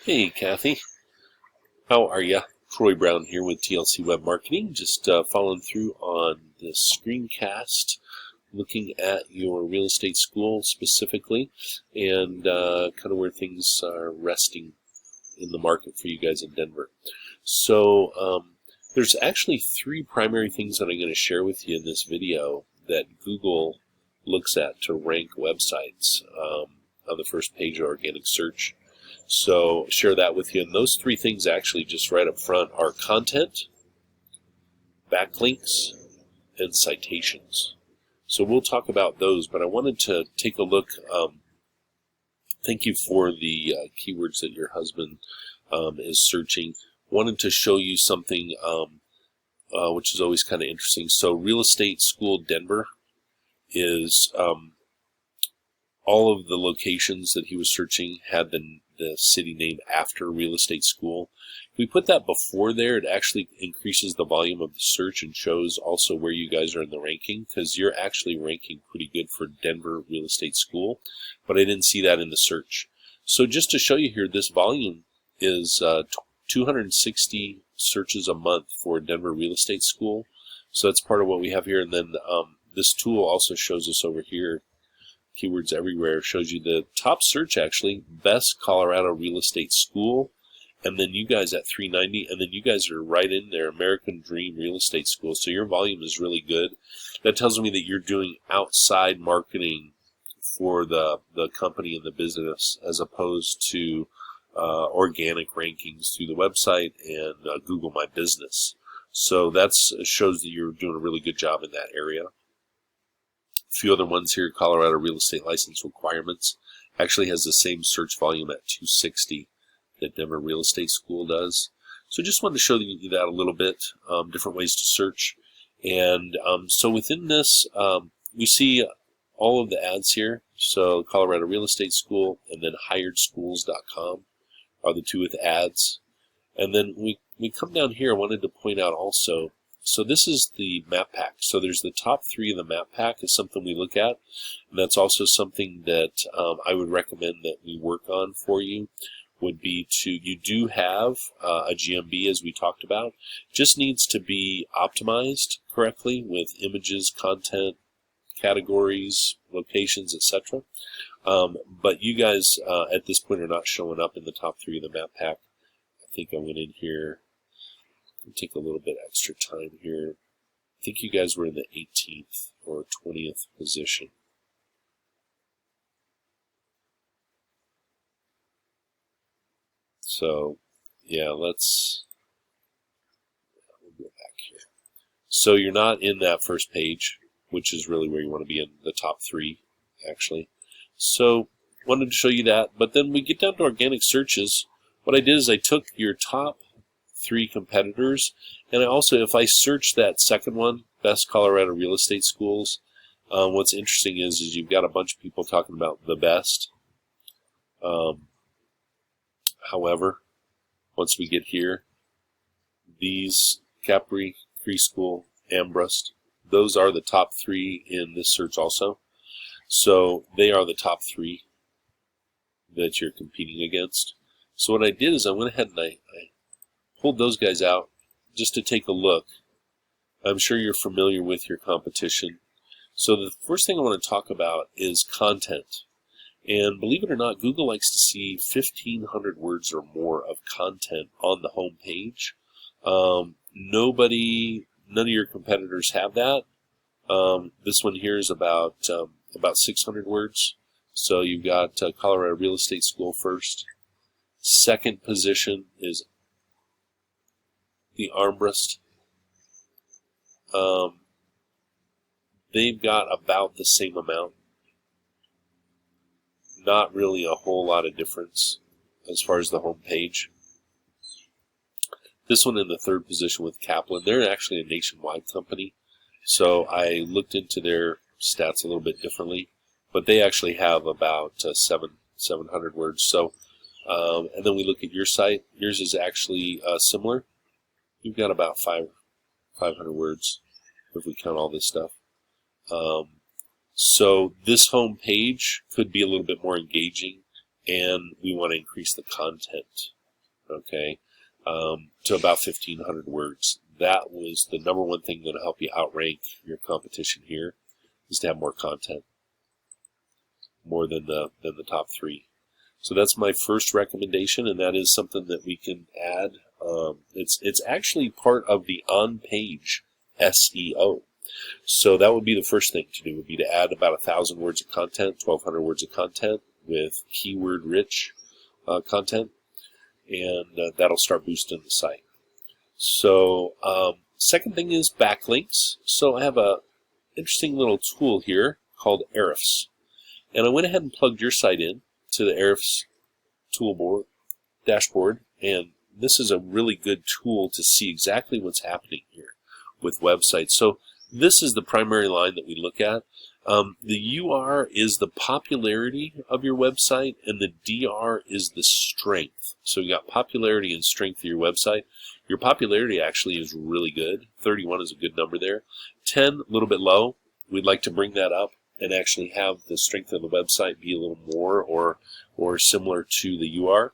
Hey, Kathy. How are ya? Troy Brown here with TLC Web Marketing. Just following through on this screencast, looking at your real estate school specifically, and kind of where things are resting in the market for you guys in Denver. So there's actually three primary things that I'm going to share with you in this video that Google looks at to rank websites on the first page of organic search. So share that with you. And those three things actually just right up front are content, backlinks, and citations. So we'll talk about those, but I wanted to take a look. Thank you for the keywords that your husband is searching. Wanted to show you something which is always kind of interesting. So Real Estate School Denver is all of the locations that he was searching had the city name after real estate school. If we put that before there, it actually increases the volume of the search and shows also where you guys are in the ranking, because you're actually ranking pretty good for Denver Real Estate School, but I didn't see that in the search. So just to show you here, this volume is 260 searches a month for Denver Real Estate School. So that's part of what we have here. And then this tool also shows us over here, Keywords Everywhere, shows you the top search actually, best Colorado real estate school, and then you guys at 390, and then you guys are right in there, American Dream Real Estate School. So your volume is really good. That tells me that you're doing outside marketing for the company and the business as opposed to organic rankings through the website and Google My Business. So that shows that you're doing a really good job in that area. A few other ones here. Colorado Real Estate License Requirements actually has the same search volume at 260 that Denver Real Estate School does. So just wanted to show you that a little bit, different ways to search. And so within this, we see all of the ads here. So Colorado Real Estate School and then hiredschools.com are the two with ads. And then we come down here. I wanted to point out also, so this is the map pack. So there's the top three of the map pack is something we look at. And that's also something that I would recommend that we work on for you, would be to, you do have a GMB as we talked about, just needs to be optimized correctly with images, content, categories, locations, etc. But you guys at this point are not showing up in the top three of the map pack. I think I went in here. Take a little bit extra time here. I think you guys were in the 18th or 20th position. So, yeah, we'll go back here. So you're not in that first page, which is really where you want to be, in the top three, actually. So, wanted to show you that. But then we get down to organic searches. What I did is I took your top three competitors, and I also, if I search that second one, best Colorado real estate schools, what's interesting is you've got a bunch of people talking about the best. However, once we get here, these Capri, Cree School, Ambrust, those are the top three in this search also. So they are the top three that you're competing against. So what I did is I went ahead and I pulled those guys out just to take a look. I'm sure you're familiar with your competition. So the first thing I want to talk about is content. And believe it or not, Google likes to see 1,500 words or more of content on the home page. None of your competitors have that. This one here is about 600 words. So you've got Colorado Real Estate School first. Second position is the Ambrust. They've got about the same amount. Not really a whole lot of difference as far as the home page. This one in the third position with Kaplan. They're actually a nationwide company, so I looked into their stats a little bit differently, but they actually have about 700 words. So, and then we look at your site. Yours is actually similar. You've got about 500 words if we count all this stuff. So this home page could be a little bit more engaging and we want to increase the content, okay, to about 1,500 words. That was the number one thing that'll help you outrank your competition here, is to have more content, more than the top three. So that's my first recommendation, and that is something that we can add. It's actually part of the on-page SEO. So that would be the first thing to do, would be to add about 1,000 words of content, 1,200 words of content with keyword-rich content, and that'll start boosting the site. So second thing is backlinks. So I have a interesting little tool here called Ahrefs, and I went ahead and plugged your site in to the Ahrefs toolboard dashboard, and this is a really good tool to see exactly what's happening here with websites. So this is the primary line that we look at. The UR is the popularity of your website, and the DR is the strength. So you got popularity and strength of your website. Your popularity actually is really good. 31 is a good number there. 10, a little bit low. We'd like to bring that up and actually have the strength of the website be a little more or similar to the UR.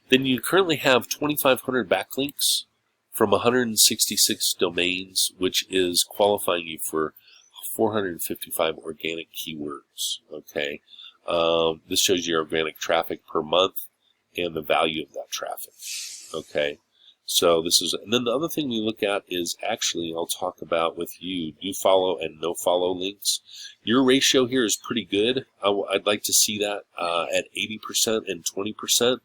Then you currently have 2,500 backlinks from 166 domains, which is qualifying you for 455 organic keywords. Okay, this shows your organic traffic per month and the value of that traffic. Okay, so this is, and then the other thing we look at is actually, I'll talk about with you, do follow and no follow links. Your ratio here is pretty good. I'd like to see that at 80% and 20%.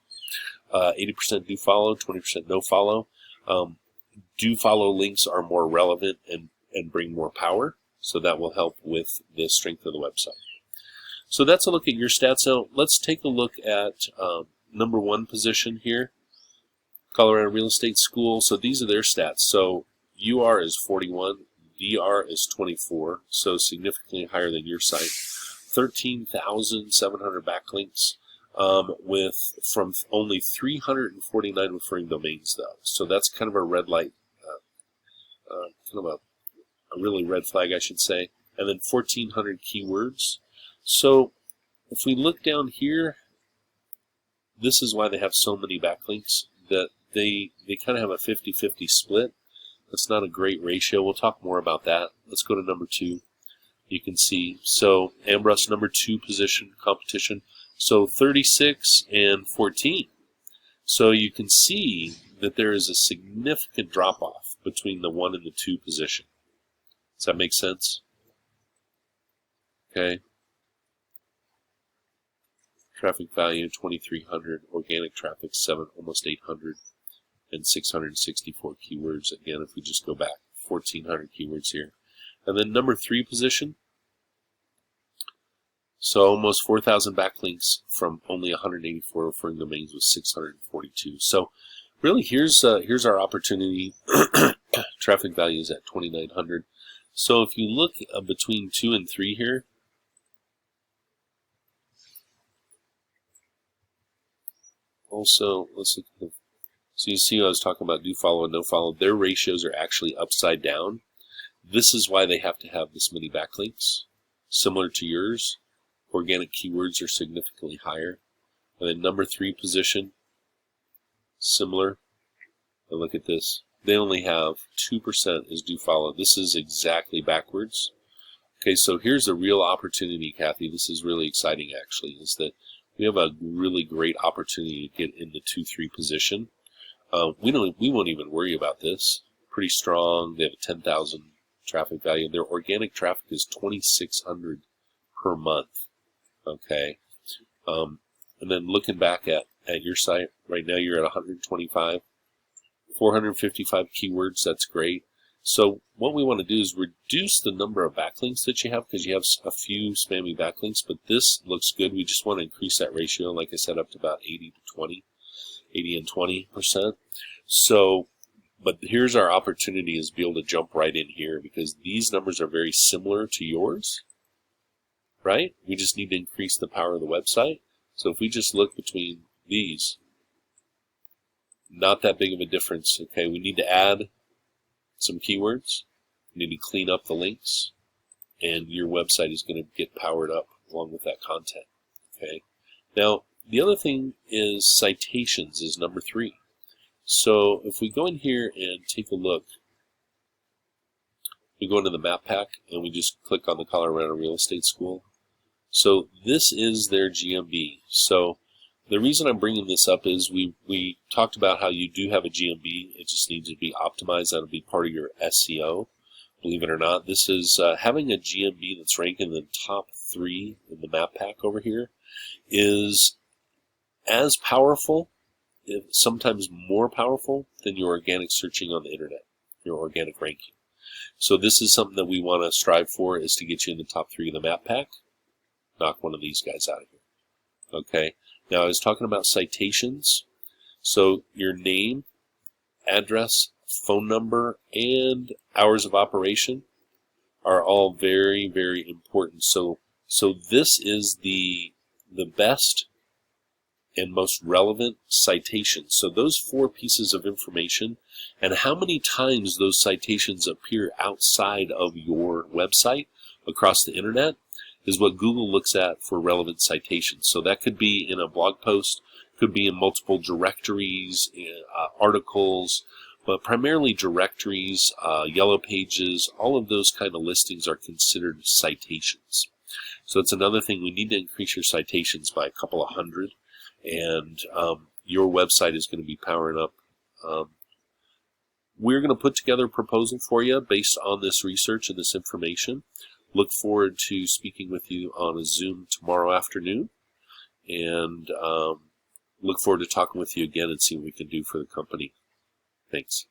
80% do follow, 20% no follow. Do follow links are more relevant and bring more power, so that will help with the strength of the website. So that's a look at your stats. Now let's take a look at number one position here, Colorado Real Estate School. So these are their stats. So UR is 41, DR is 24, so significantly higher than your site. 13,700 backlinks. From only 349 referring domains, though. So that's kind of a red light, kind of a really red flag, I should say. And then 1,400 keywords. So if we look down here, this is why they have so many backlinks, that they kind of have a 50-50 split. That's not a great ratio. We'll talk more about that. Let's go to number two. You can see, so Ambrose, number two position, competition. So 36 and 14. So you can see that there is a significant drop-off between the 1 and the 2 position. Does that make sense? Okay. Traffic value 2,300, organic traffic 7, almost 800, and 664 keywords. Again, if we just go back, 1,400 keywords here. And then number 3 position. So almost 4,000 backlinks from only 184 referring domains with 642. So really, here's our opportunity. Traffic value is at 2,900. So if you look between 2 and 3 here, also let's look at the, so you see I was talking about do follow and no follow. Their ratios are actually upside down. This is why they have to have this many backlinks, similar to yours. Organic keywords are significantly higher. And then number 3 position, similar. And look at this. They only have 2% is do follow. This is exactly backwards. Okay, so here's a real opportunity, Kathy. This is really exciting, actually, is that we have a really great opportunity to get in the 2-3 position. We won't even worry about this. Pretty strong. They have a 10,000 traffic value. Their organic traffic is 2,600 per month. Okay, and then looking back at your site, right now you're at 125, 455 keywords, that's great. So what we want to do is reduce the number of backlinks that you have, because you have a few spammy backlinks, but this looks good. We just want to increase that ratio, like I said, up to about 80 and 20%. So, but here's our opportunity, is be able to jump right in here, because these numbers are very similar to yours. Right? We just need to increase the power of the website. So if we just look between these, not that big of a difference. Okay, we need to add some keywords. We need to clean up the links, and your website is going to get powered up along with that content. Okay, Now, the other thing is citations is number 3. So if we go in here and take a look, we go into the map pack and we just click on the Colorado Real Estate School. So this is their GMB. So the reason I'm bringing this up is we talked about how you do have a GMB. It just needs to be optimized. That'll be part of your SEO. Believe it or not, this is having a GMB that's ranked in the top 3 in the map pack over here is as powerful, sometimes more powerful, than your organic searching on the internet, your organic ranking. So this is something that we want to strive for, is to get you in the top 3 of the map pack. Knock one of these guys out of here. Okay. Now I was talking about citations. So your name, address, phone number, and hours of operation are all very, very important. So this is the best and most relevant citations. So those 4 pieces of information and how many times those citations appear outside of your website across the internet is what Google looks at for relevant citations. So that could be in a blog post, could be in multiple directories, articles, but primarily directories, yellow pages, all of those kind of listings are considered citations. So it's another thing. We need to increase your citations by a couple of hundred, and your website is going to be powering up. We're going to put together a proposal for you based on this research and this information. Look forward to speaking with you on a Zoom tomorrow afternoon, and look forward to talking with you again and seeing what we can do for the company. Thanks.